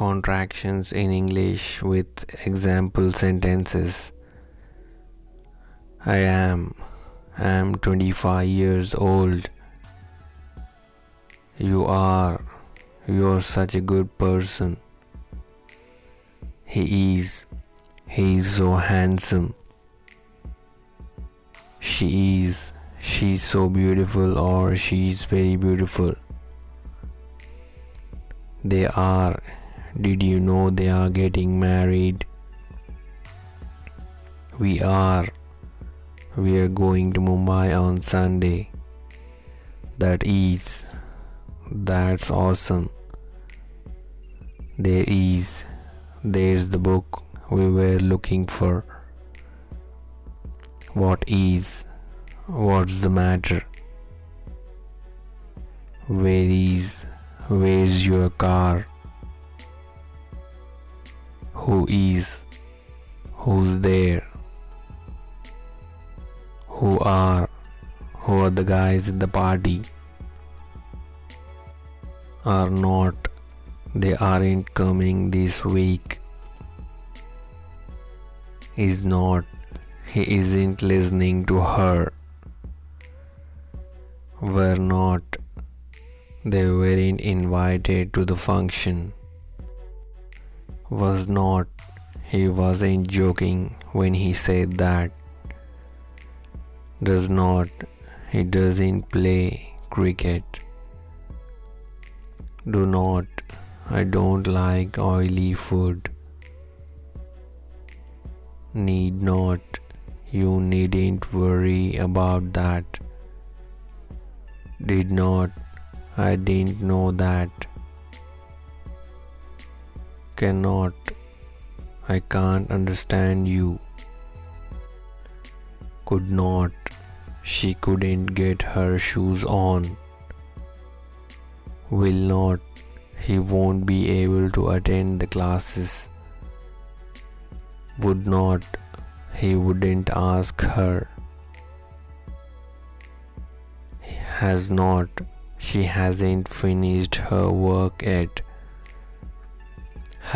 contractions in English with example sentences. I am 25 years old. You're such a good person. He is so handsome. She's so beautiful, or she's very beautiful. Did you know they are getting married? We are going to Mumbai on Sunday. That's awesome. There's the book we were looking for. What's the matter? Where's your car? Who's there? Who are the guys at the party? They aren't coming this week. He isn't listening to her. They weren't invited to the function. He wasn't joking when he said that. He doesn't play cricket. I don't like oily food. You needn't worry about that. I didn't know that. I can't understand you. She couldn't get her shoes on. He won't be able to attend the classes. He wouldn't ask her. She hasn't finished her work yet. I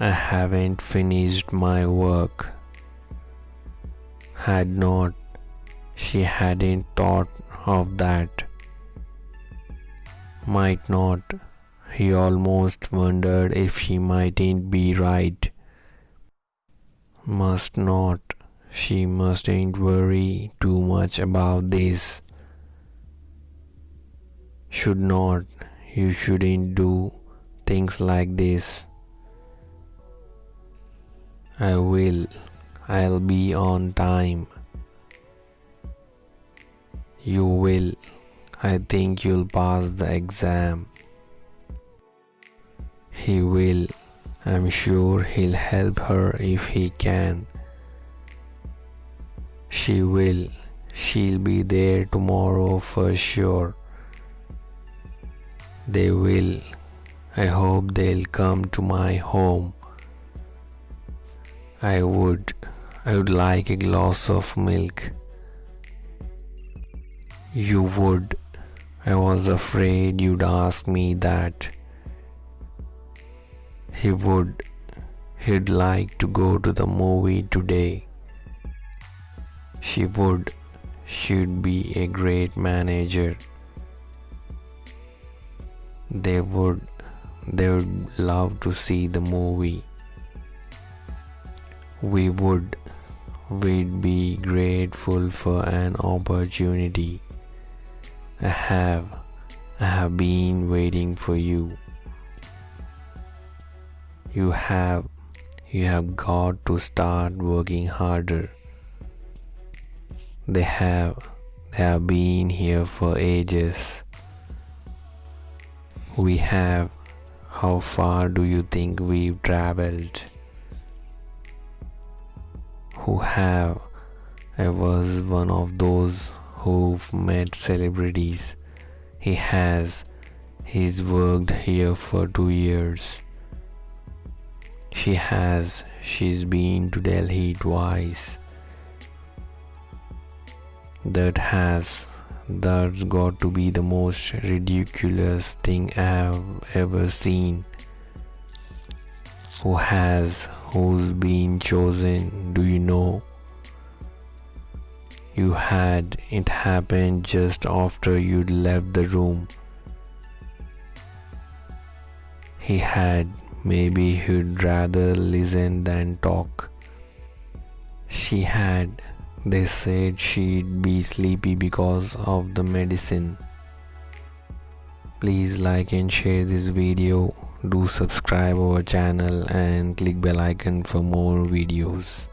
haven't finished my work. She hadn't thought of that. Might not. He almost wondered if she mightn't be right. She mustn't worry too much about this. You shouldn't do things like this. I'll be on time. You will. I think you'll pass the exam. He will. I'm sure he'll help her if he can. She will. She'll be there tomorrow for sure. They will. I hope they'll come to my home. I would like a glass of milk. You would. I was afraid you'd ask me that. He would. He'd like to go to the movie today. She would. She'd be a great manager. They would love to see the movie. We'd be grateful for an opportunity. I have been waiting for you. You have got to start working harder. They have been here for ages. We have. How far do you think we've traveled? I was one of those who've met celebrities. He's worked here for 2 years. She's been to Delhi twice. That's got to be the most ridiculous thing I've ever seen. Who's been chosen? Do you know? You had. It happened just after you'd left the room. He had. Maybe he'd rather listen than talk. She had. They said she'd be sleepy because of the medicine. Please like and share this video. Do subscribe our channel and click bell icon for more videos.